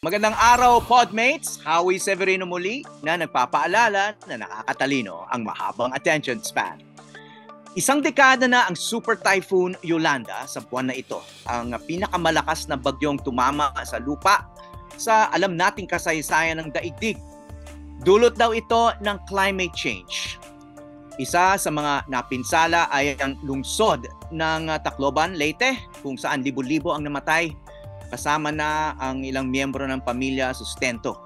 Magandang araw, Podmates! Howie Severino muli na nagpapaalala na nakakatalino ang mahabang attention span. Isang dekada na ang Super Typhoon Yolanda sa buwan na ito, ang pinakamalakas na bagyong tumama sa lupa sa alam nating kasaysayan ng daigdig. Dulot daw ito ng climate change. Isa sa mga napinsala ay ang lungsod ng Tacloban, Leyte, kung saan libo-libo ang namatay, kasama na ang ilang miyembro ng pamilya Sustento.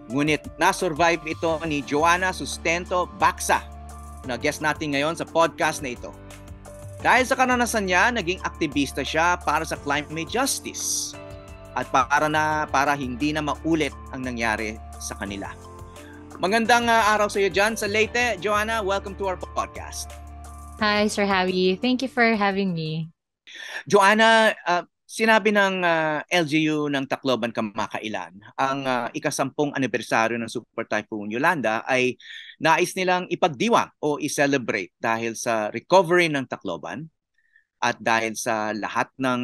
Ngunit na-survive ito ni Joanna Sustento Baksa, na guest natin ngayon sa podcast na ito. Dahil sa karanasan niya, naging aktivista siya para sa climate justice at para hindi na maulit ang nangyari sa kanila. Magandang araw sa iyo dyan sa Leyte. Joanna, welcome to our podcast. Hi, Sir Howie. Thank you for having me. Joanna, sinabi ng LGU ng Tacloban kamakailan, ang ika-10 anibersaryo ng Super Typhoon Yolanda ay nais nilang ipagdiwang o i-celebrate dahil sa recovery ng Tacloban at dahil sa lahat ng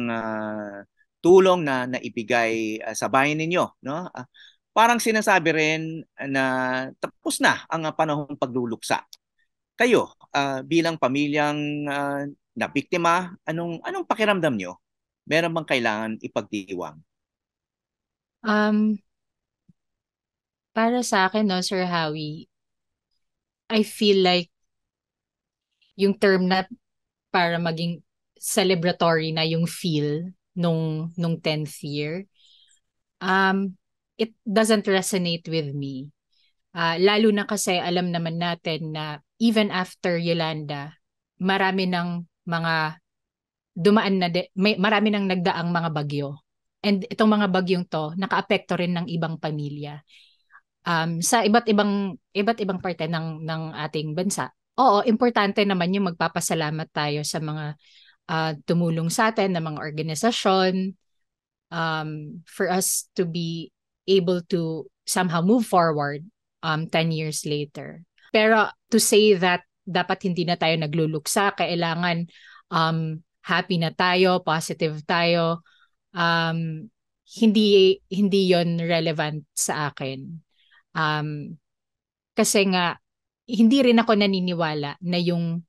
tulong na naibigay sa bayan ninyo. No? Parang sinasabi rin na tapos na ang panahong pagluluksa. Kayo, bilang pamilyang nabiktima, anong pakiramdam nyo? Meron bang kailangan ipagdiwang? Para sa akin, no, Sir Howie, I feel like yung term na para maging celebratory na yung feel nung 10th year, it doesn't resonate with me. Lalo na kasi alam naman natin na even after Yolanda, marami ng mga marami nang nagdaang mga bagyo. And itong mga bagyong to, nakaapekto rin ng ibang pamilya. Sa iba't ibang parte ng ating bansa. Oo, importante naman yung magpapasalamat tayo sa mga tumulong sa atin ng mga organisasyon for us to be able to somehow move forward 10 years later. Pero to say that dapat hindi na tayo nagluluksa, kailangan happy na tayo, positive tayo, hindi yon relevant sa akin. Kasi nga hindi rin ako naniniwala na yung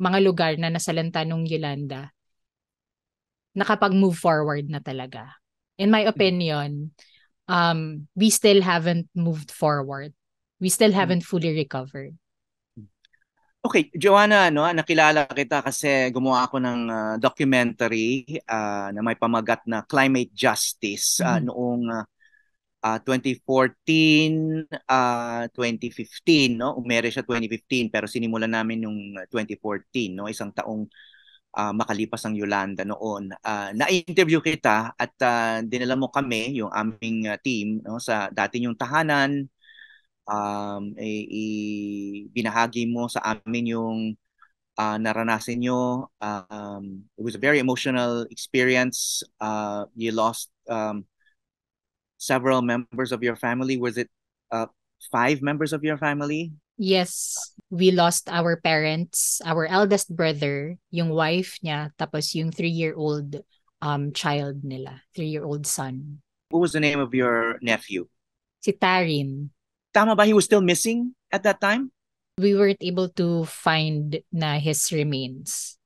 mga lugar na nasalanta nung Yolanda nakapag-move forward na talaga. In my opinion, we still haven't moved forward. We still haven't fully recovered. Okay, Joanna, nakilala kita kasi gumawa ako ng documentary na may pamagat na Climate Justice noong 2014, 2015, no? Umere siya 2015 pero sinimulan namin yung 2014, no? Isang taong makalipas ang Yolanda noon. Na-interview kita at dinala mo kami, yung aming team, no, sa dati yung tahanan. Binahagi mo sa amin yung naranasan nyo. It was a very emotional experience. You lost several members of your family. Was it 5 members of your family? Yes, we lost our parents, our eldest brother, yung wife niya, tapos yung 3-year-old child nila, 3-year-old son. What was the name of your nephew? Si Tarin. Tama ba he was still missing at that time? We weren't able to find na his remains.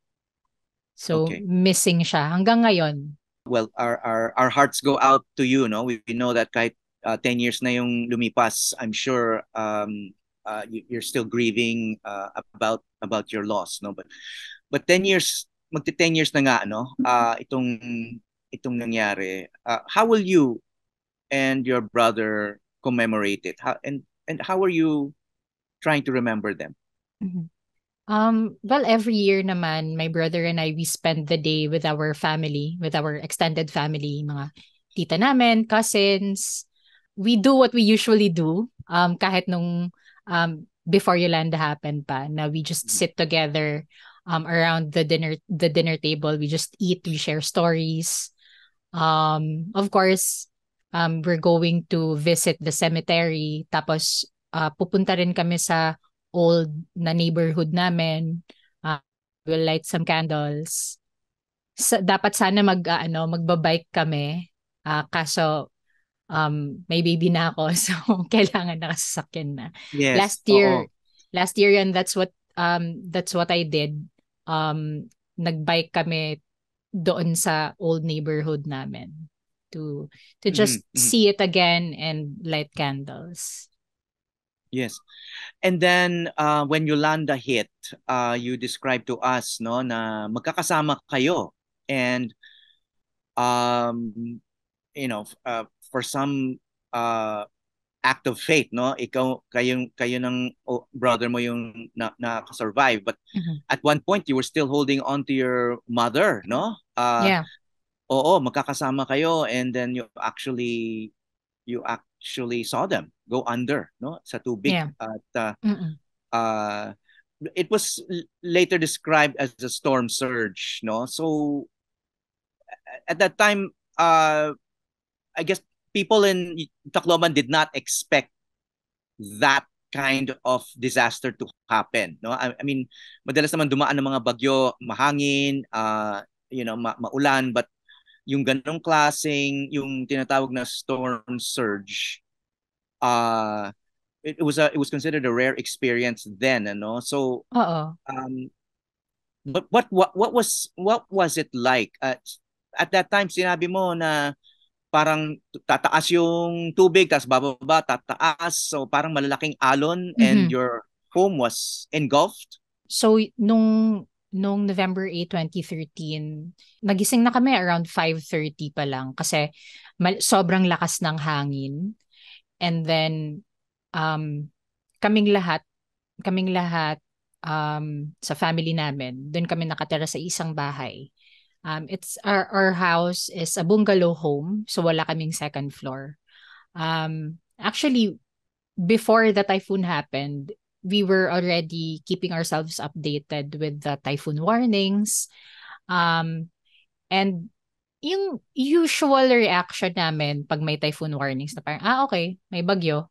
So, Okay. missing siya hanggang ngayon. Well, our hearts go out to you, no? We know that kahit 10 years na yung lumipas, I'm sure you're still grieving about your loss, no? But 10 years, magti-10 years na nga, no? Itong nangyari. How will you and your brother commemorate it? And how are you trying to remember them? Well, every year naman, my brother and I, we spend the day with our family, with our extended family, mga tita namin, cousins. We do what we usually do, kahit nung before Yolanda happened pa, na we just sit together around the dinner table. We just eat, we share stories. Of course, we're going to visit the cemetery. Tapos, pupunta rin kami sa old na neighborhood namin. We'll light some candles. Dapat sana magbabike kami Kaso may baby na ako so kailangan nakasasakyan na. Yes, Last oo. year, last year yun, that's what I did. Nagbike kami doon sa old neighborhood namin to Mhm, just mhm. see it again and light candles. Yes. And then when Yolanda hit, you described to us no na magkakasama kayo and um for some uh act of fate no kayo ng brother mo yung na survive but Mhm. at one point you were still holding on to your mother no Yeah. oo magkakasama kayo and then you actually saw them go under no sa tubig Yeah. at Mm-mm. uh it was later described as a storm surge no so at that time I guess people in Tacloban did not expect that kind of disaster to happen no I mean madalas naman dumaan ng mga bagyo mahangin maulan but yung ganong klaseng yung tinatawag na storm surge uh it was considered a rare experience then ano so Oo. um but what was it like at that time sinabi mo na parang tataas yung tubig tapos bababa tataas so parang malalaking alon and Mhm. your home was engulfed. So nung November 8, 2013, nagising na kami around 5:30 pa lang kasi sobrang lakas ng hangin. And then um kaming lahat kaming lahat sa family namin, doon kami nakatira sa isang bahay. It's our house is a bungalow home, so wala kaming second floor. Actually, before the typhoon happened, we were already keeping ourselves updated with the typhoon warnings. Um, and yung usual reaction namin pag may typhoon warnings na parang, okay, may bagyo.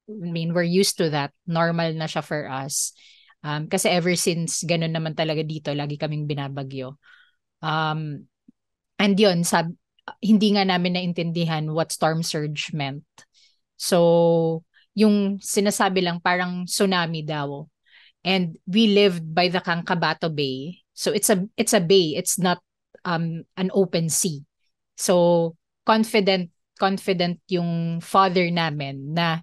I mean, we're used to that. Normal na siya for us. Kasi ever since, ganun naman talaga dito, lagi kaming binabagyo. Um, and yun, hindi nga namin naintindihan what storm surge meant. So, yung sinasabi lang parang tsunami daw. And we lived by the Cancabato Bay. So it's a bay. It's not an open sea. So confident yung father namin na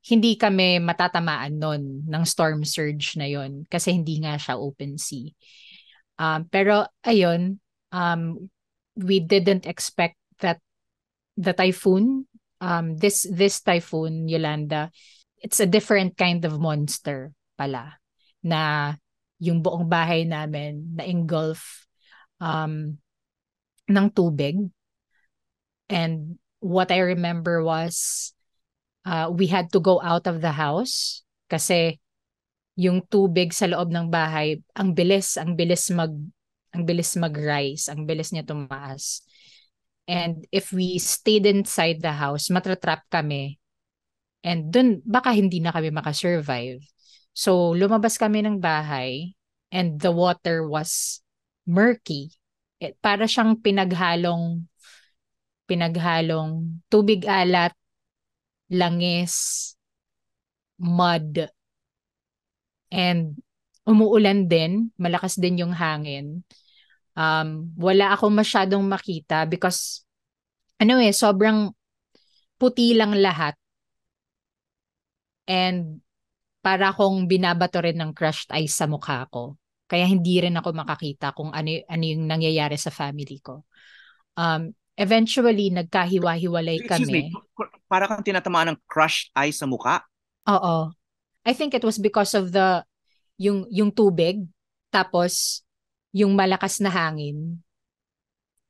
hindi kami matatamaan nun ng storm surge na yon kasi hindi nga siya open sea. Pero ayun, we didn't expect that the typhoon, this typhoon, Yolanda, it's a different kind of monster pala na yung buong bahay namin na engulf um, ng tubig. And what I remember was we had to go out of the house kasi yung tubig sa loob ng bahay, ang bilis mag-rise, ang bilis niya tumaas. And if we stayed inside the house, matratrap kami. And dun, baka hindi na kami makasurvive. So, lumabas kami ng bahay and the water was murky. Para siyang pinaghalong tubig alat, langis, mud, and umuulan din, malakas din yung hangin. Wala akong masyadong makita because sobrang puti lang lahat and para akong binabato rin ng crushed ice sa mukha ko. Kaya hindi rin ako makakita kung ano yung nangyayari sa family ko. Eventually, nagkahiwa-hiwalay Excuse me, kami. para kang tinatamaan ng crushed ice sa mukha. Oo. I think it was because of yung tubig, tapos yung malakas na hangin.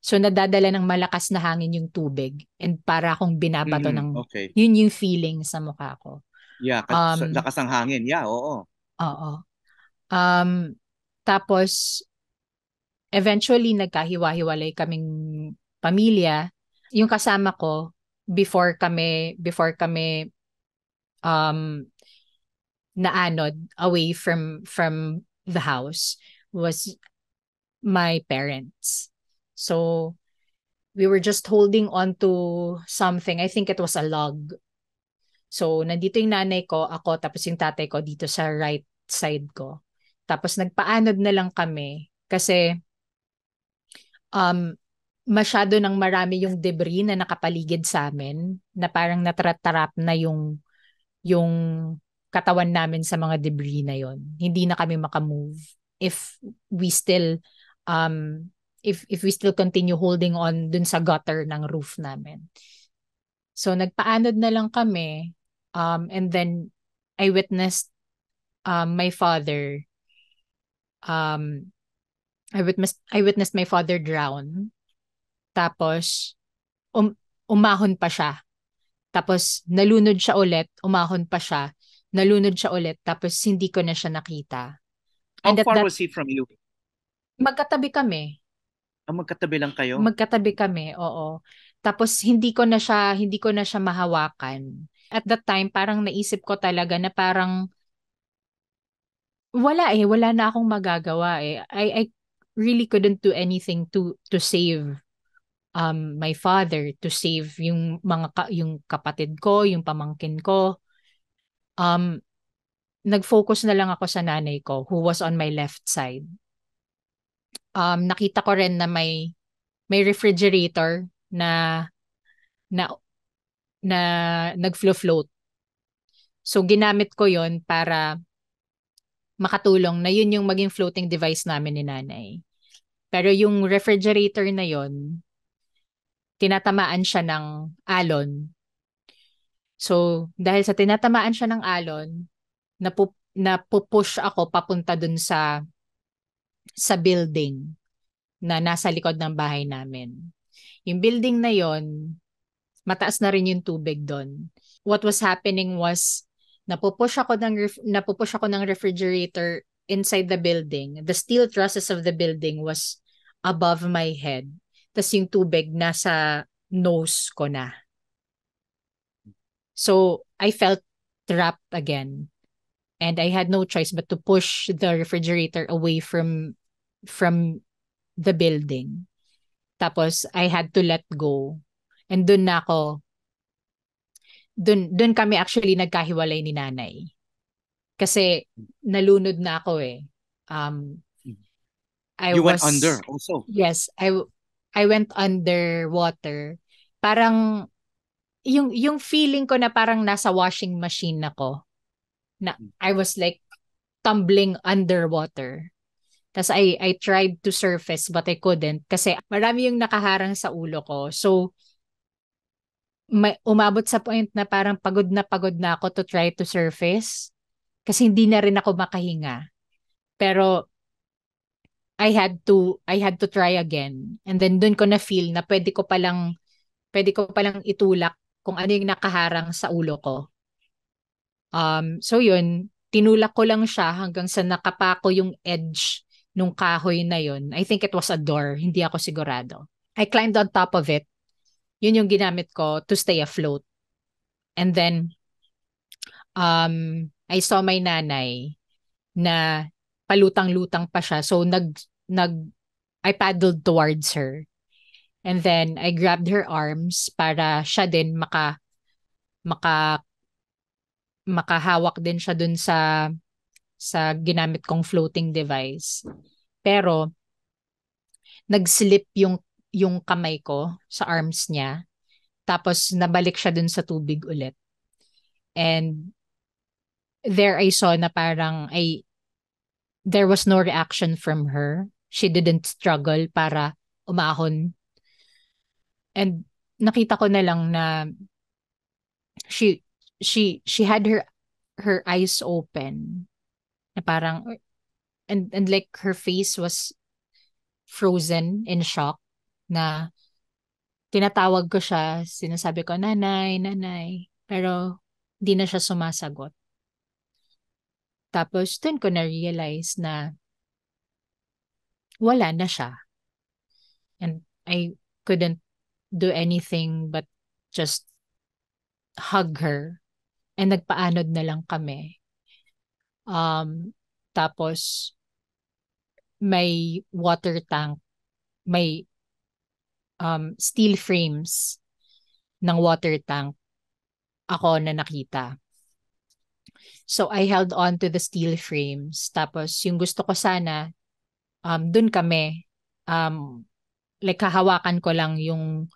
So nadadala ng malakas na hangin yung tubig and para akong binabato Mhm, ng okay. yun yung feeling sa mukha ko. Yeah, Um, lakas ng hangin. Yeah, oo. oo. Um, Tapos eventually nagkahiwa-hiwalay kaming pamilya. Yung kasama ko before kami um naanod away from the house was my parents. So we were just holding on to something. I think it was a log. So, nandito yung nanay ko, ako, tapos yung tatay ko dito sa right side ko. Tapos nagpaanod na lang kami kasi um, masyado nang marami yung debris na nakapaligid sa amin na parang natratarap na yung katawan namin sa mga debris na yon. Hindi na kami makamove if we still um if we still continue holding on dun sa gutter ng roof namin. So nagpaanod na lang kami and then I witnessed my father um I witnessed my father drown. Tapos um, umahon pa siya. Tapos nalunod siya ulit, umahon pa siya, nalunod siya ulit, tapos hindi ko na siya nakita. How And at far that, was he from you? magkatabi kami. Magkatabi lang kayo. Magkatabi kami, oo. Tapos hindi ko na siya mahawakan. At that time, parang naisip ko talaga na parang wala na akong magagawa eh. I really couldn't do anything to save my father, to save yung yung kapatid ko, yung pamangkin ko. Um Nag-focus na lang ako sa nanay ko who was on my left side. Nakita ko rin na may refrigerator na na nag-float. So ginamit ko 'yon para makatulong na yun yung maging floating device namin ni nanay. Pero yung refrigerator na yon, tinatamaan siya ng alon. So dahil sa tinatamaan siya ng alon, napupush ako papunta dun sa building na nasa likod ng bahay namin. Yung building na yon, mataas na rin yung tubig doon. What was happening was napupush ako ng refrigerator inside the building. The steel trusses of the building was above my head. Tapos yung tubig nasa nose ko na. So I felt trapped again. And I had no choice but to push the refrigerator away from the building. Tapos I had to let go. And dun kami actually nagkahiwalay ni nanay. Kasi nalunod na ako eh. Um You went under also. Yes, I went underwater. Parang yung feeling ko na parang nasa washing machine ako. Na I was like tumbling underwater. Tapos I tried to surface but I couldn't kasi marami yung nakaharang sa ulo ko. So umabot sa point na parang pagod na ako to try to surface kasi hindi na rin ako makahinga. Pero I had to try again. And then dun ko na feel na pwede ko palang itulak kung ano yung nakaharang sa ulo ko. So yun, tinulak ko lang siya hanggang sa nakapako yung edge nung kahoy na yun. I think it was a door, hindi ako sigurado. I climbed on top of it. Yun yung ginamit ko to stay afloat. And then, I saw my nanay na palutang-lutang pa siya. So, I paddled towards her. And then, I grabbed her arms para siya din maka, makahawak din siya dun sa ginamit kong floating device. Pero, nag-slip yung kamay ko sa arms niya. Tapos, nabalik siya dun sa tubig ulit. And, there I saw na parang there was no reaction from her. She didn't struggle para umahon. And nakita ko na lang na she she had her eyes open. Na parang and like her face was frozen in shock na tinatawag ko siya, sinasabi ko, nanay, nanay. Pero hindi na siya sumasagot. Tapos dun ko na-realize na wala na siya. And I couldn't do anything but just hug her. And nagpaanod na lang kami. Tapos may water tank, may steel frames ng water tank ako na nakita. So I held on to the steel frames. Tapos yung gusto ko sana, dun kami, like hahawakan ko lang yung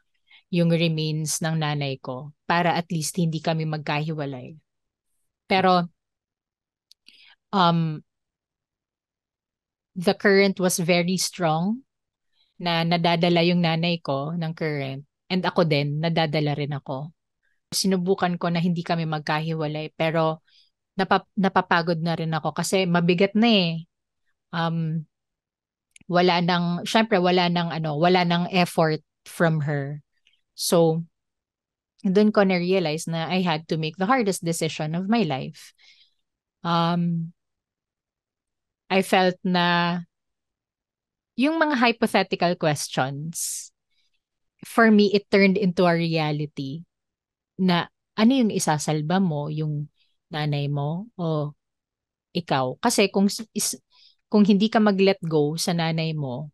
remains ng nanay ko para at least hindi kami magkahiwalay. Pero um, the current was very strong na nadadala yung nanay ko ng current and ako din, nadadala rin ako. Sinubukan ko na hindi kami magkahiwalay pero napapagod na rin ako kasi mabigat na eh. Um, syempre wala nang effort from her. So, doon ko na-realize na I had to make the hardest decision of my life. I felt na yung mga hypothetical questions, for me, it turned into a reality na ano yung isasalba mo, yung nanay mo o ikaw. Kasi kung hindi ka mag-let go sa nanay mo,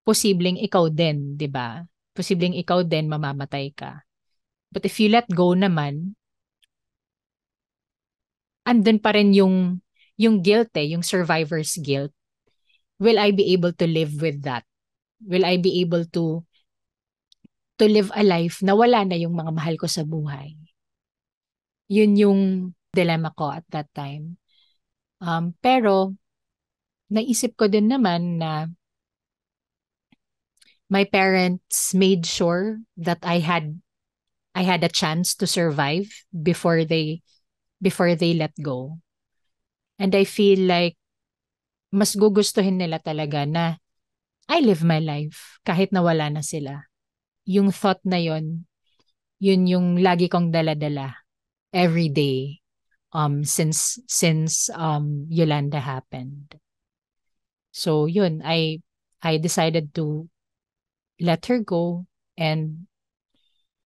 posibleng ikaw din, di ba? Posibleng ikaw din mamamatay ka. But if you let go naman, andun pa rin yung guilt yung survivor's guilt. Will I be able to live with that? Will I be able to live a life na wala na yung mga mahal ko sa buhay? Yun yung dilemma ko at that time. Pero naisip ko din naman na my parents made sure that I had a chance to survive before they let go. And I feel like mas gugustuhin nila talaga na I live my life kahit na wala na sila. Yung thought na yun yung lagi kong dala-dala every day since Yolanda happened. So yun, I decided to let her go and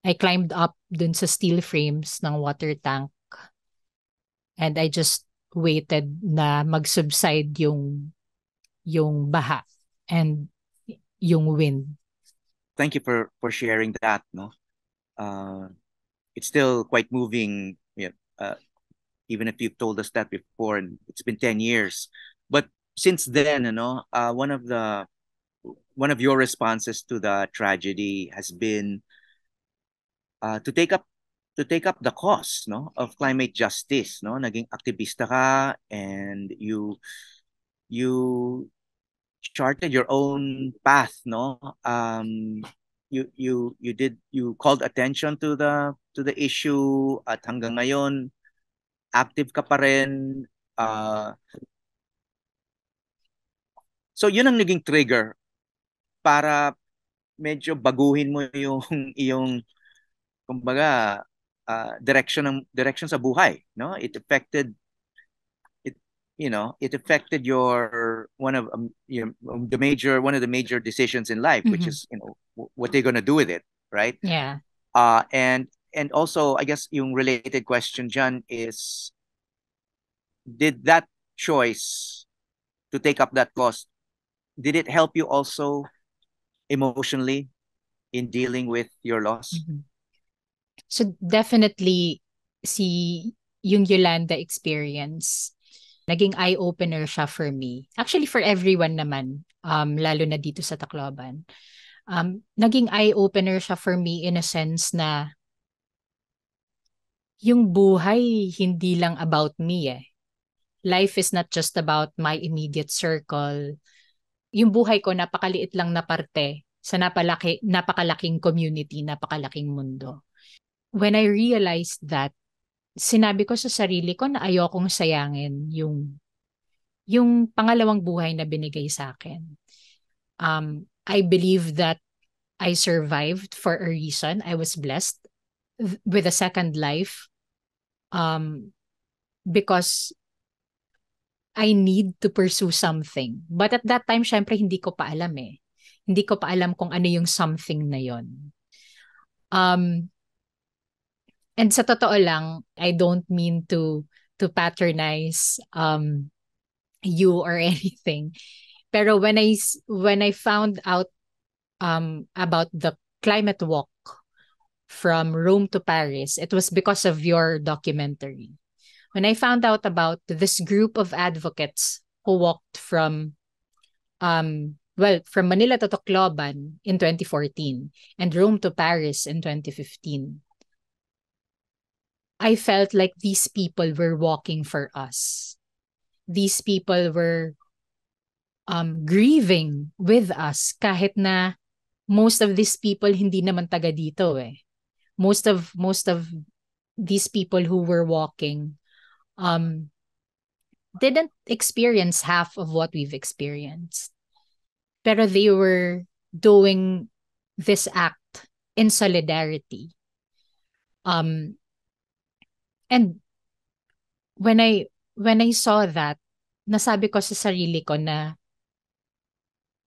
I climbed up dun sa steel frames ng water tank and I just waited na mag-subside yung baha and yung wind. Thank you for sharing that, no? It's still quite moving, even if you've told us that before, and it's been 10 years. But since then, one of your responses to the tragedy has been to take up the cause, no, of climate justice, no? Naging aktivista ka, and you charted your own path, no? You called attention to the issue, at hanggang ngayon active ka pa rin. So yun ang naging trigger para medyo baguhin mo yung iyong, kumbaga, direction sa buhay, no? It affected your one of the major decisions in life, which is, what they're gonna do with it, right? Yeah. And also, I guess yung related question dyan is, did that choice to take up that cause, did it help you also emotionally in dealing with your loss? So definitely yung Yolanda experience, naging eye-opener siya for me. Actually for everyone naman, lalo na dito sa Tacloban. Naging eye-opener siya for me in a sense na yung buhay hindi lang about me eh. Life is not just about my immediate circle. Yung buhay ko napakaliit lang na parte sa napakalaking community, napakalaking mundo. When I realized that, sinabi ko sa sarili ko na ayokong sayangin yung pangalawang buhay na binigay sa akin. I believe that I survived for a reason. I was blessed with a second life because I need to pursue something. But at that time, syempre, hindi ko pa alam eh. Hindi ko pa alam kung ano yung something na yon. And sa totoo lang, I don't mean to patronize you or anything. Pero when I found out about the climate walk from Rome to Paris, it was because of your documentary. When I found out about this group of advocates who walked from from Manila to Tacloban in 2014 and Rome to Paris in 2015, I felt like these people were walking for us. These people were grieving with us kahit na most of these people hindi naman taga dito eh. Most of these people who were walking didn't experience half of what we've experienced. Pero they were doing this act in solidarity. And when I saw that, nasabi ko sa sarili ko na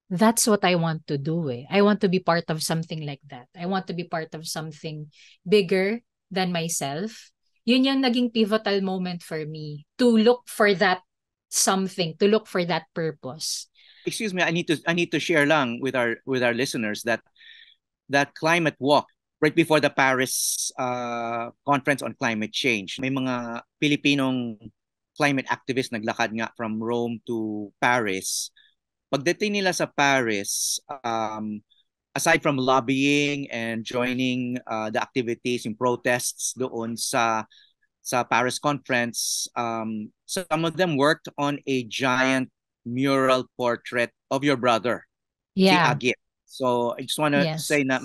that's what I want to do eh. I want to be part of something like that. I want to be part of something bigger than myself. Yun yung naging pivotal moment for me to look for that something, to look for that purpose. Excuse me, I need to share lang with our listeners that climate walk right before the Paris conference on climate change. May mga Pilipinong climate activists naglakad nga from Rome to Paris. Pagdating nila sa Paris, aside from lobbying and joining the activities and protests doon sa Paris conference, some of them worked on a giant mural portrait of your brother, si Agit. So I just want to say na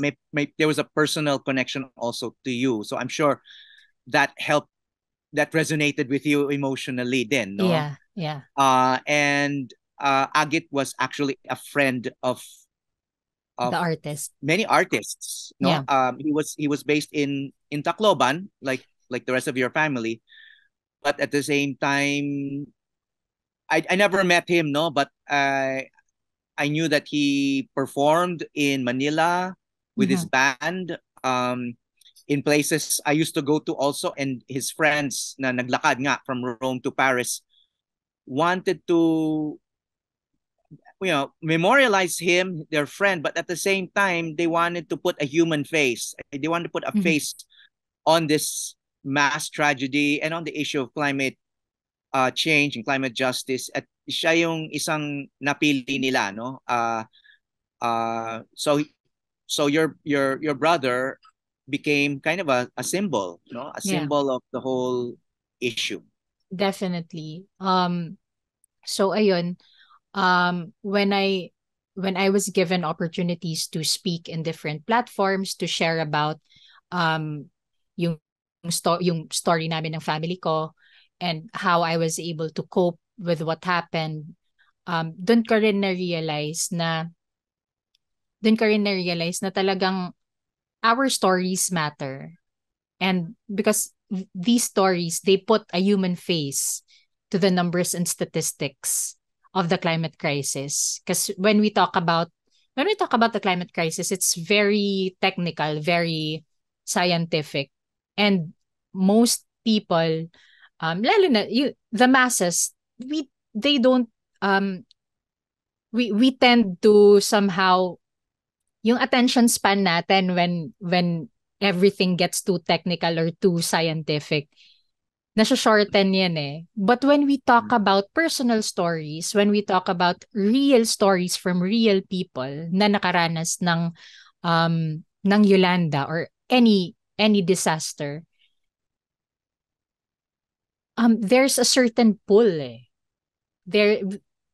there was a personal connection also to you. So I'm sure that helped, that resonated with you emotionally then, no? Yeah. And Agit was actually a friend of the artist. Many artists, no? Yeah. He was based in Tacloban, like the rest of your family, but at the same time, I never met him, no, but I knew that he performed in Manila with his band, in places I used to go to also, and his friends na naglakad nga from Rome to Paris wanted to, memorialize him, their friend, but at the same time, they wanted to put a human face. They wanted to put a face on this mass tragedy and on the issue of climate change and climate justice. At siya yung isang napili nila, no? So your brother became kind of a symbol, no? A symbol of the whole issue. Definitely. So ayun, when I was given opportunities to speak in different platforms, to share about yung story namin ng family ko and how I was able to cope with what happened, dun ko rin na-realize na talagang our stories matter. And because these stories, they put a human face to the numbers and statistics of the climate crisis. Because when we talk about the climate crisis, it's very technical, very scientific, and most people, lalo na the masses, we tend to somehow, yung attention span natin when everything gets too technical or too scientific, nasa-shorten yan eh. But when we talk about personal stories, when we talk about real stories from real people na nakaranas ng Yolanda or any disaster, there's a certain pull eh.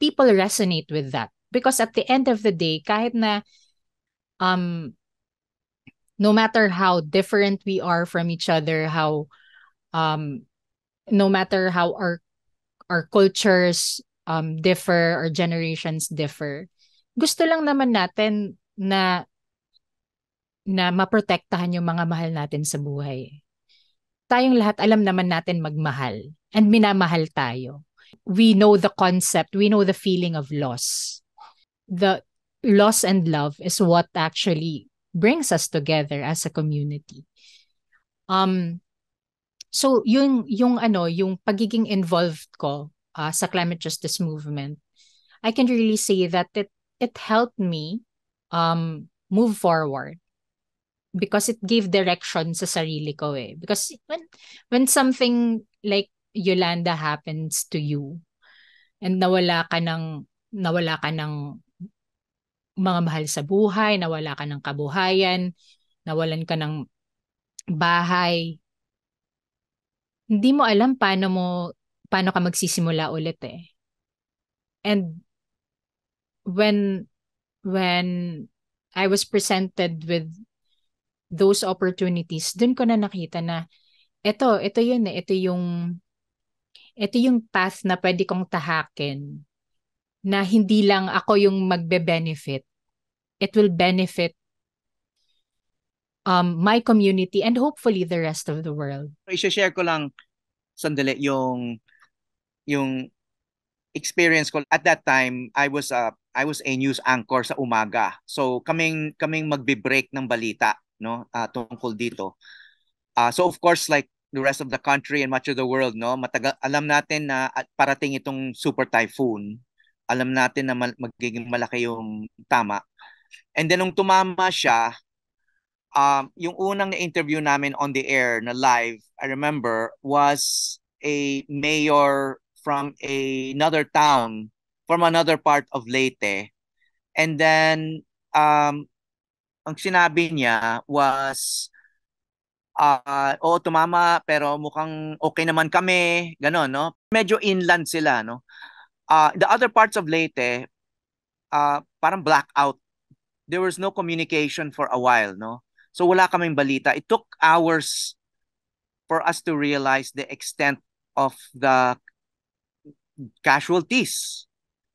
People resonate with that. Because at the end of the day, kahit na no matter how different we are from each other, how no matter how our cultures differ or generations differ, gusto lang naman natin na maprotektahan yung mga mahal natin sa buhay. Tayong lahat alam naman natin magmahal and minamahal tayo. We know the concept, we know the feeling of loss. The loss and love is what actually brings us together as a community. So yung pagiging involved ko sa climate justice movement, I can really say that it helped me move forward because it gave direction sa sarili ko eh. Because when something like Yolanda happens to you and nawala ka ng mga mahal sa buhay, nawala ka ng kabuhayan, nawalan ka ng bahay, hindi mo alam paano ka magsisimula ulit eh. And when when I was presented with those opportunities, dun ko na nakita na ito yun eh, ito yung path na pwede kong tahakin na hindi lang ako yung magbe-benefit. It will benefit my community and hopefully the rest of the world. I-share ko lang sandali yung experience ko. At that time, I was a news anchor sa umaga. So kaming magbe-break ng balita, no, tungkol dito. So of course, like the rest of the country and much of the world, no, alam natin na parating itong super typhoon. Alam natin na magiging malaki yung tama. And then nung tumama siya, yung unang na-interview namin on the air na live, I remember, was a mayor from another town, from another part of Leyte. And then, ang sinabi niya was, oo, tumama, pero mukhang okay naman kami, gano'n, no? Medyo inland sila, no? The other parts of Leyte, parang blackout. There was no communication for a while, no? So wala kaming balita. It took hours for us to realize the extent of the casualties.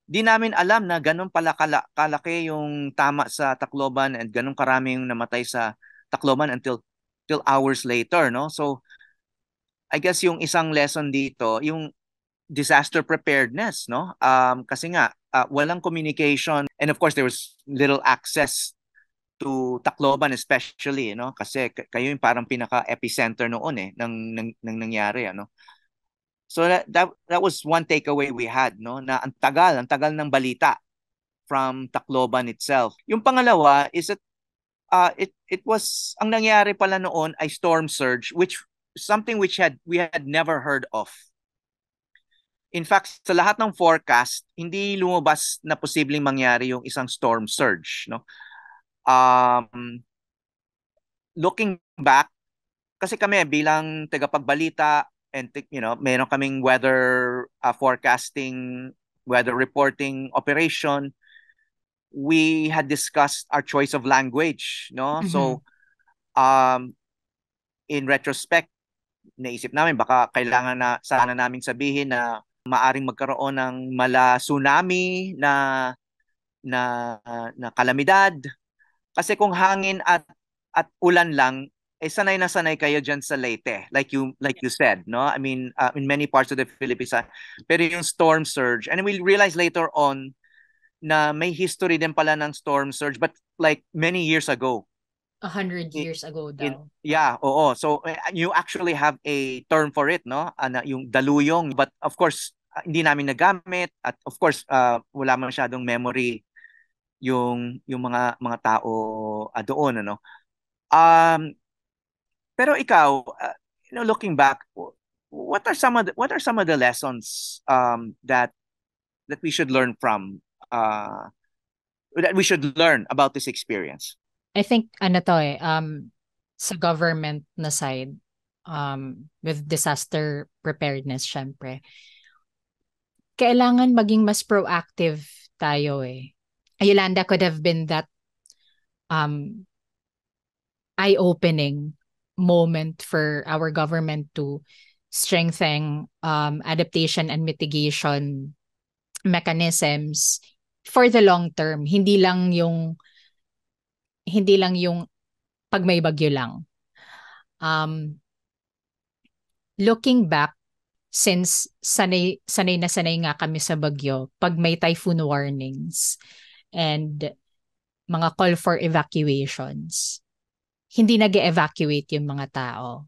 Di namin alam na ganun pala kalaki yung tama sa Tacloban and ganun karami yung namatay sa Tacloban until hours later, no? So I guess yung isang lesson dito, yung disaster preparedness, no? Kasi nga walang communication and of course there was little access to Tacloban especially, no? Kasi kayo yung parang pinaka epicenter noon eh ng nangyari, ano. So that was one takeaway we had, no? Na ang tagal ng balita from Tacloban itself. Yung pangalawa is that it was ang nangyari pala noon ay storm surge, which something which we had never heard of. In fact, sa lahat ng forecast, hindi lumabas na posibleng mangyari yung isang storm surge, no? Looking back, kasi kami bilang tagapagbalita and meron kaming weather forecasting, weather reporting operation, we had discussed our choice of language, no? Mm-hmm. So in retrospect, naisip namin baka kailangan na sana naming sabihin na maaring magkaroon ng mala tsunami na kalamidad. Kasi kung hangin at ulan lang, eh sanay na sanay kayo diyan sa Leyte, like you said, no? I mean, in many parts of the Philippines. Pero yung storm surge, and we realized later on na may history din pala ng storm surge, but like many years ago. 100 years ago daw. Yeah, oo. So you actually have a term for it, no? Yung daluyong. But of course, hindi namin nagamit at of course, wala masyadong memory yung mga tao doon, ano. Pero ikaw, looking back, what are some of the lessons that we should learn from that we should learn about this experience? I think sa government na side, with disaster preparedness, syempre, kailangan maging mas proactive tayo eh. Yolanda could have been that eye-opening moment for our government to strengthen adaptation and mitigation mechanisms for the long term. Hindi lang yung pag may bagyo lang. Looking back, since sanay nga kami sa bagyo, pag may typhoon warnings and mga call for evacuations, hindi nag-evacuate yung mga tao.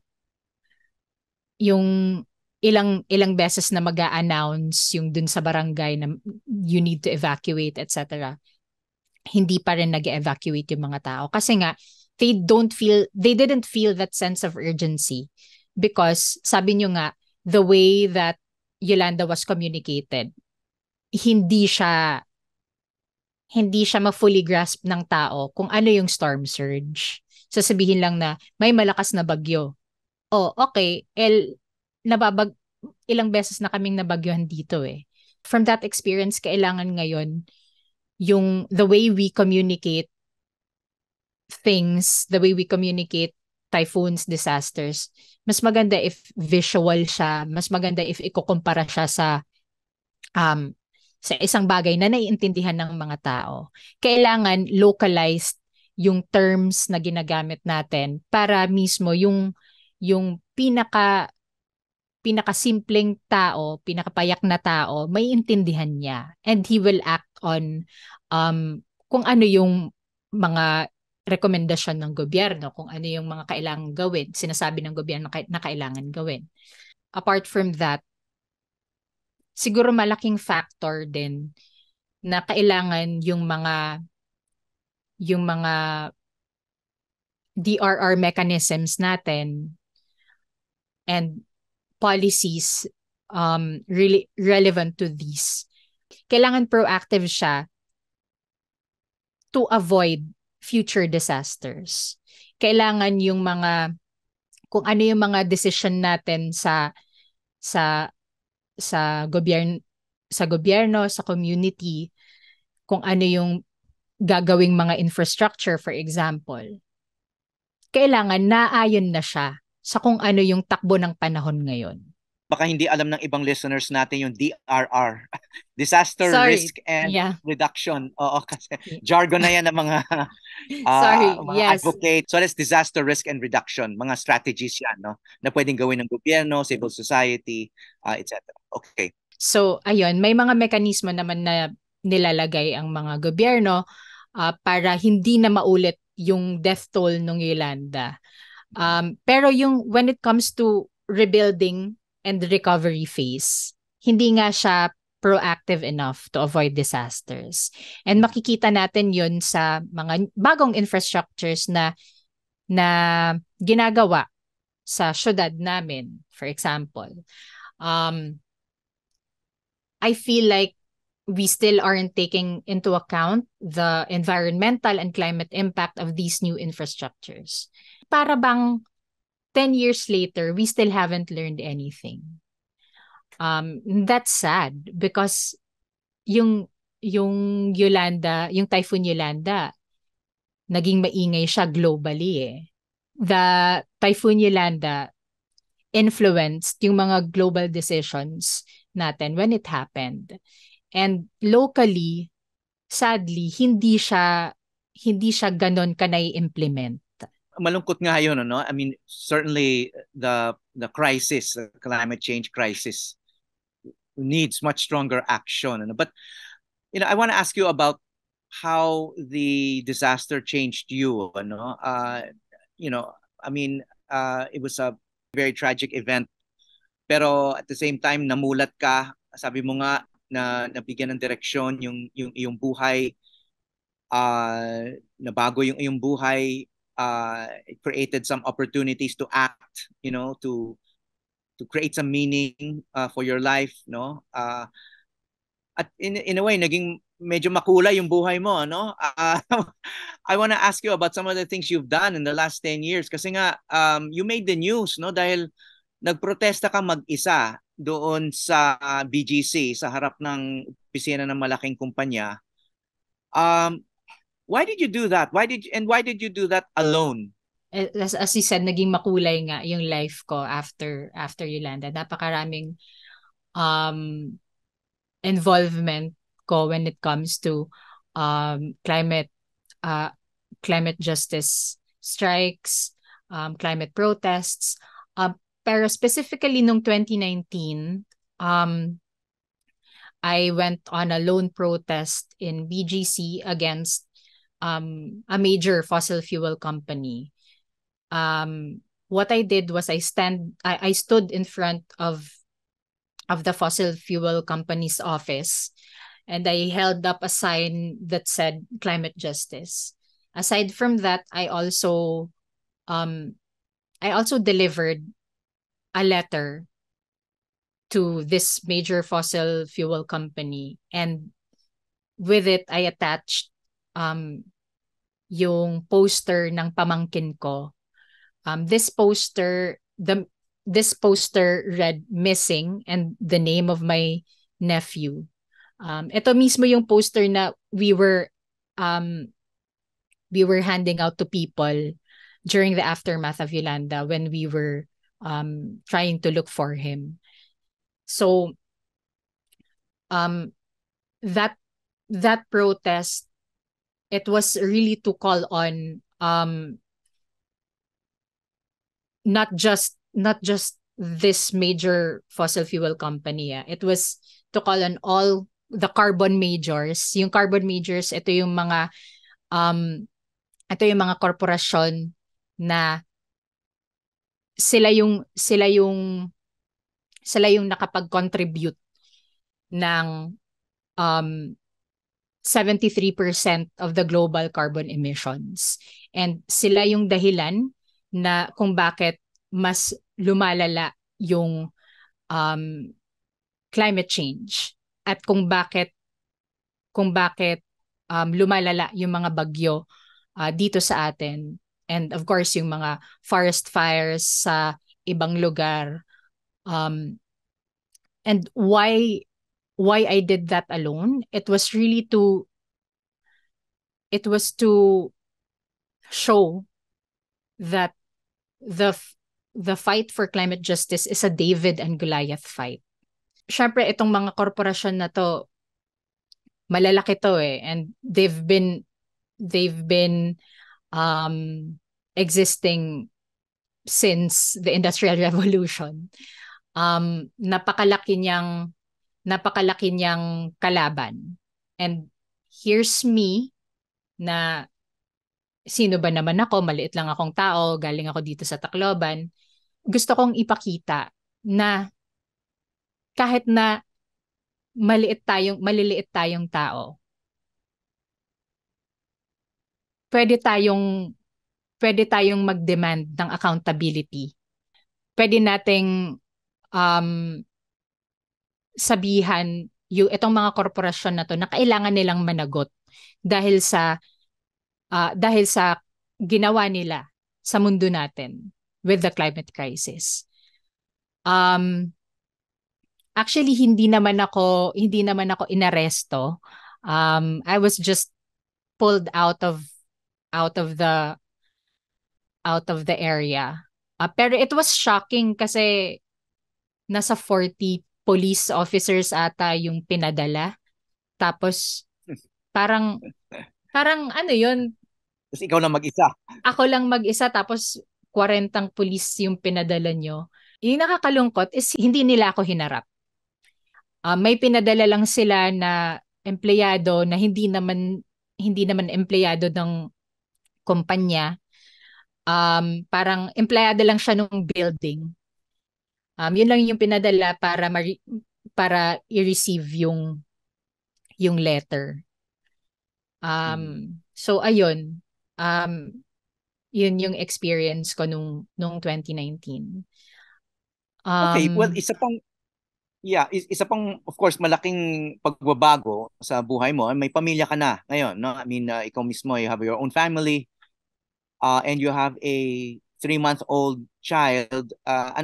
Yung ilang beses na mag-a-announce yung dun sa barangay na you need to evacuate, etc. hindi pa rin nag-evacuate yung mga tao. Kasi nga, they didn't feel that sense of urgency because sabi nyo nga, the way that Yolanda was communicated, hindi siya ma-fully grasp ng tao kung ano yung storm surge. Sasabihin lang na may malakas na bagyo. Oh, okay. Ilang beses na kaming nabagyohan dito eh. From that experience, kailangan ngayon yung the way we communicate things, the way we communicate typhoons, disasters, mas maganda if visual siya, mas maganda if ikukumpara siya um, sa isang bagay na naiintindihan ng mga tao. Kailangan localized yung terms na ginagamit natin para mismo yung pinakasimpleng tao, pinakapayak na tao, may intindihan niya. And he will act on kung ano yung mga rekomendasyon ng gobyerno, kung ano yung mga kailangan gawin, sinasabi ng gobyerno na kailangan gawin. Apart from that, siguro malaking factor din na kailangan yung mga DRR mechanisms natin and policies really relevant to these. Kailangan proactive siya to avoid future disasters. Kailangan kung ano yung mga decision natin sa gobyerno, sa community, kung ano yung gagawing mga infrastructure, for example, kailangan naayon na siya sa kung ano yung takbo ng panahon ngayon. Baka hindi alam ng ibang listeners natin yung DRR, Disaster Risk and Reduction. Oo, kasi jargon na yan ng mga advocate. So that's disaster risk and reduction. Mga strategies yan, no? Na pwedeng gawin ng gobyerno, civil society, etc. Okay. So, ayun, may mga mekanismo naman na nilalagay ang mga gobyerno para hindi na maulit yung death toll ng Yolanda. Pero when it comes to rebuilding and recovery phase, hindi nga siya proactive enough to avoid disasters. And makikita natin yun sa mga bagong infrastructures na ginagawa sa syudad namin. For example, I feel like we still aren't taking into account the environmental and climate impact of these new infrastructures. Para bang 10 years later, we still haven't learned anything. That's sad because yung Yolanda, yung Typhoon Yolanda, naging maingay siya globally eh. The Typhoon Yolanda influenced yung mga global decisions natin when it happened. And locally, sadly, hindi siya ganon ka na-implement. Malungkot nga yun, no? I mean, certainly the crisis, the climate change crisis needs much stronger action. But, I want to ask you about how the disaster changed you, no? I mean, it was a very tragic event. Pero at the same time, namulat ka, sabi mo nga, na nabigyan ng direksyon yung iyong buhay, nabago yung iyong buhay, it created some opportunities to act, to create some meaning for your life, no? At in a way, naging medyo makulay yung buhay mo, no? I want to ask you about some of the things you've done in the last 10 years kasi nga you made the news, no? Dahil nagprotesta ka mag-isa doon sa BGC sa harap ng opisina ng malaking kumpanya. Why did you do that? Why did you do that alone? As you said, naging makulay nga yung life ko after Yolanda. Napakaraming involvement ko when it comes to climate justice strikes, climate protests. Pero specifically nung 2019, I went on a lone protest in BGC against a major fossil fuel company. What I did was I stood in front of the fossil fuel company's office and I held up a sign that said climate justice. Aside from that, I also delivered a letter to this major fossil fuel company, and with it I attached yung poster ng pamangkin ko. This poster read missing and the name of my nephew. Ito mismo yung poster na we were handing out to people during the aftermath of Yolanda when we were trying to look for him. So that protest, it was really to call on not just this major fossil fuel company. It was to call on all the carbon majors. Yung carbon majors, ito yung mga korporasyon na sila yung nakapag-contribute ng 73% of the global carbon emissions. And sila yung dahilan na kung bakit mas lumalala yung climate change at kung bakit lumalala yung mga bagyo dito sa atin. And of course, yung mga forest fires sa ibang lugar. And why I did that alone? It was to show that the fight for climate justice is a David and Goliath fight. Syempre, itong mga korporasyon na to, malalaki to and they've been existing since the Industrial Revolution. Napakalaki niyang kalaban. And here's me na sino ba naman ako, maliit lang akong tao, galing ako dito sa Tacloban. Gusto kong ipakita na kahit na maliliit tayong tao, pwede tayong mag-demand ng accountability. Pwede nating sabihan itong mga korporasyon na to na kailangan nilang managot dahil sa ginawa nila sa mundo natin with the climate crisis. Actually, hindi naman ako inaresto. I was just pulled out of the area. Pero it was shocking kasi nasa 40 police officers ata yung pinadala. Tapos parang ano yun? Tapos ikaw lang mag-isa. Ako lang mag-isa, tapos 40 police yung pinadala nyo. Yung nakakalungkot is hindi nila ako hinarap. May pinadala lang sila na empleyado na hindi naman empleyado ng kumpanya. Parang empleyado lang siya nung building. Yun lang yung pinadala para i-receive yung letter. So ayun. Yun yung experience ko nung 2019. Okay, well, isa pang of course malaking pagbabago sa buhay mo. May pamilya ka na ngayon, no? I mean, ikaw mismo, you have your own family, and you have a 3-month-old child.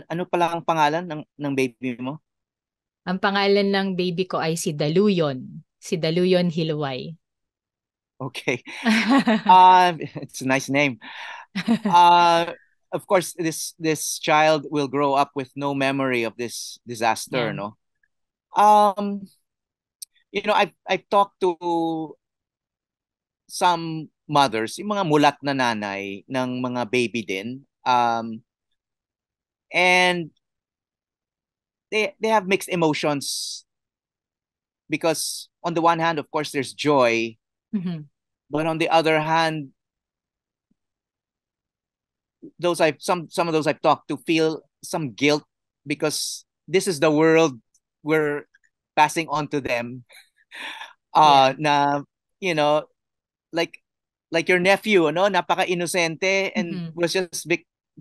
Ano pala ang pangalan ng baby mo? Ang pangalan ng baby ko ay si Daluyon. Si Daluyon Hilway. Okay. It's a nice name. Of course, this child will grow up with no memory of this disaster, Yeah. no? I've talked to some mothers, yung mga mulat na nanay ng mga baby din. And they have mixed emotions because on the one hand, of course, there's joy. Mm-hmm. But on the other hand, some of those I've talked to feel some guilt because this is the world we're passing on to them. Yeah. Na, you know, like your nephew, no, napaka-inosente and Mhm. was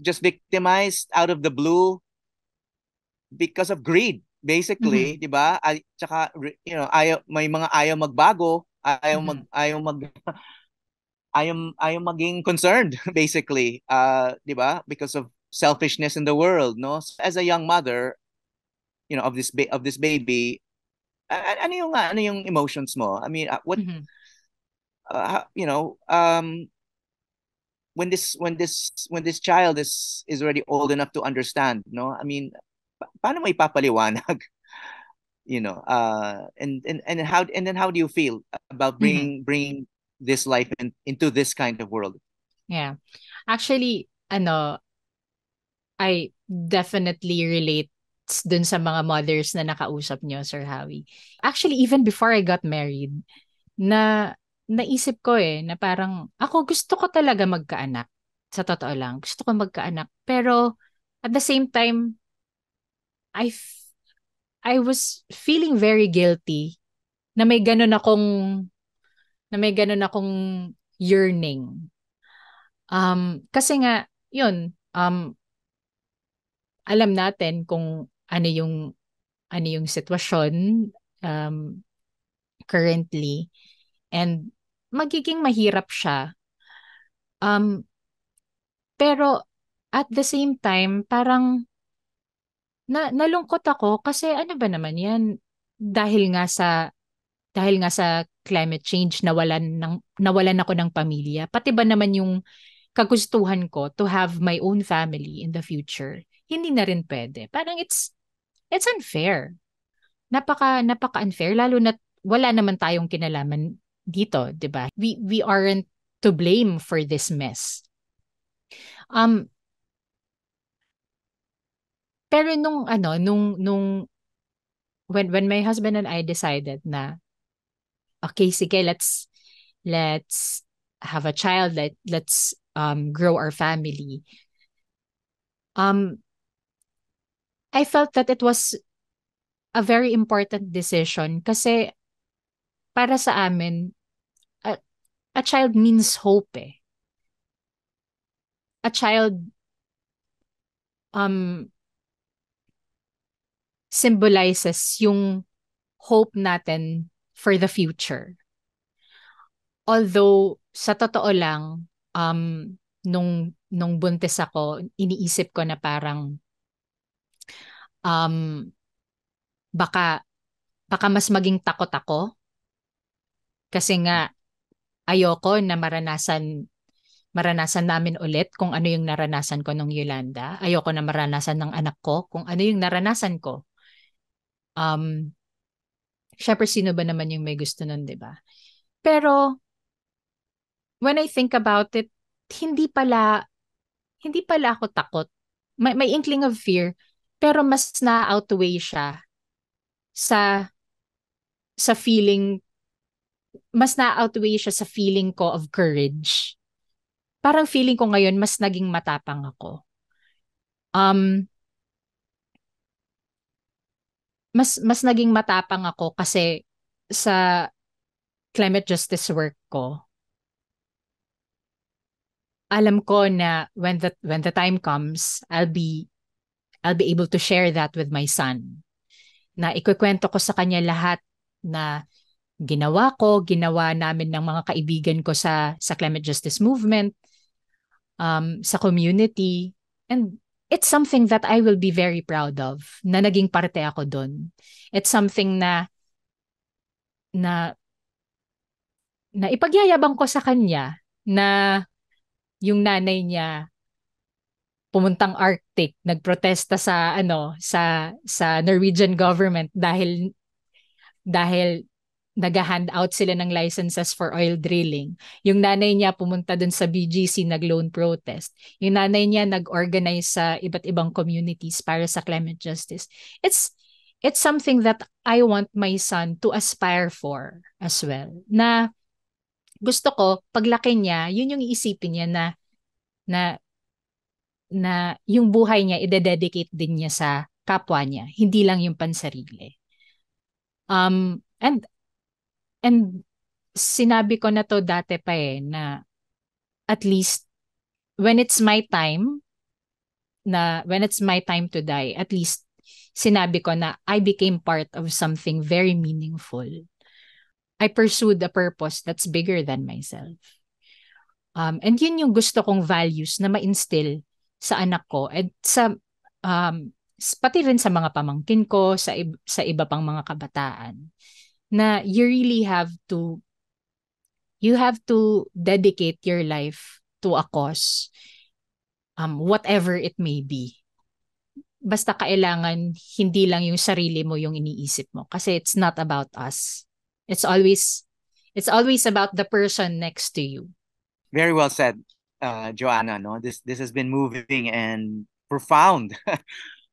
just victimized out of the blue because of greed, basically, Mhm. 'di ba? Ay, tsaka may mga ayaw magbago, Mhm. ayaw maging concerned basically, 'di ba? Because of selfishness in the world, no? So as a young mother, of this baby, ano yung emotions mo? I mean, what Mhm. you know, when this child is already old enough to understand, no? I mean, paano mo ipapaliwanag, and then how do you feel about Mhm. bringing this life into this kind of world? Yeah. Actually, I definitely relate dun sa mga mothers na nakausap niyo, Sir Howie. Actually, even before I got married, na naisip ko na parang ako gusto ko talaga magkaanak. Sa totoo lang, gusto ko magkaanak. Pero at the same time, I f- I was feeling very guilty na may ganun akong yearning. Kasi nga, yun, alam natin kung ano yung sitwasyon um, currently and magiging mahirap siya. Um, pero at the same time, parang nalungkot ako kasi ano ba naman yan? Dahil nga sa dahil nga sa climate change nawalan ako ng pamilya. Pati ba naman yung kagustuhan ko to have my own family in the future, hindi na rin pwede. Parang it's unfair. Napaka unfair lalo na wala naman tayong kinalaman dito, 'di ba? We aren't to blame for this mess. Um pero nung when my husband and I decided na okay, sige, let's have a child, let's grow our family. Um I felt that it was a very important decision kasi para sa amin a, a child means hope eh. A child um symbolizes yung hope natin for the future. Although sa totoo lang nung buntis ako, iniisip ko na parang um baka baka mas maging takot ako kasi nga ayoko na maranasan namin ulit kung ano yung naranasan ko nung Yolanda. Ayoko na maranasan ng anak ko kung ano yung naranasan ko. Um, Syempre, sino ba naman yung may gusto nun, di ba? Pero, when I think about it, hindi pala, hindi pala ako takot. May inkling of fear, pero mas na-outweigh siya sa, sa feeling, mas na-outweigh siya sa feeling ko of courage. Parang feeling ko ngayon, mas naging matapang ako. Um, mas naging matapang ako kasi sa climate justice work ko, alam ko na when the time comes, I'll be able to share that with my son. Na ikukwento ko sa kanya lahat na ginawa namin ng mga kaibigan ko sa climate justice movement, sa community, and it's something that I will be very proud of na naging parte ako doon. It's something na na ipagyayabang ko sa kanya na yung nanay niya pumuntang Arctic, nagprotesta sa Norwegian government dahil nag-hand out sila ng licenses for oil drilling. Yung nanay niya pumunta dun sa BGC nag-lone protest. Yung nanay niya nag-organize sa iba't ibang communities para sa climate justice. It's something that I want my son to aspire for as well. Na gusto ko paglaki niya, yun yung iisipin niya na na yung buhay niya ide-dedicate din niya sa kapwa niya, hindi lang yung pansarili. And And sinabi ko na to dati pa na at least when it's my time to die, at least sinabi ko na I became part of something very meaningful. I pursued a purpose that's bigger than myself. And yun yung gusto kong values na ma-instill sa anak ko at sa pati rin sa mga pamangkin ko, sa iba pang mga kabataan, na you have to dedicate your life to a cause, whatever it may be. Basta kailangan hindi lang yung sarili mo yung iniisip mo, kasi it's not about us. It's always about the person next to you. Very well said, Joanna. No, this has been moving and profound.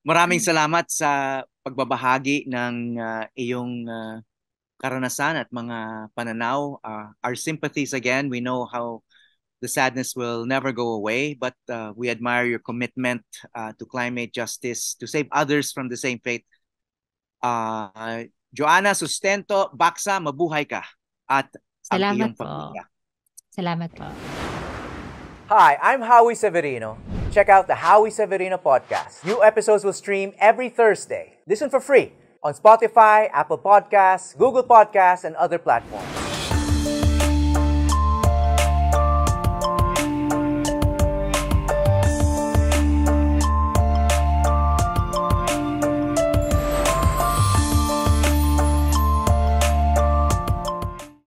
Maraming salamat sa pagbabahagi ng iyong karanasan at mga pananaw. Our sympathies again. We know how the sadness will never go away, but we admire your commitment to climate justice, to save others from the same fate. Joanna Sustento Baksa, mabuhay ka at ang iyong pamilya. Salamat po. Hi, I'm Howie Severino. Check out the Howie Severino podcast. New episodes will stream every Thursday. Listen for free on Spotify, Apple Podcasts, Google Podcasts, and other platforms.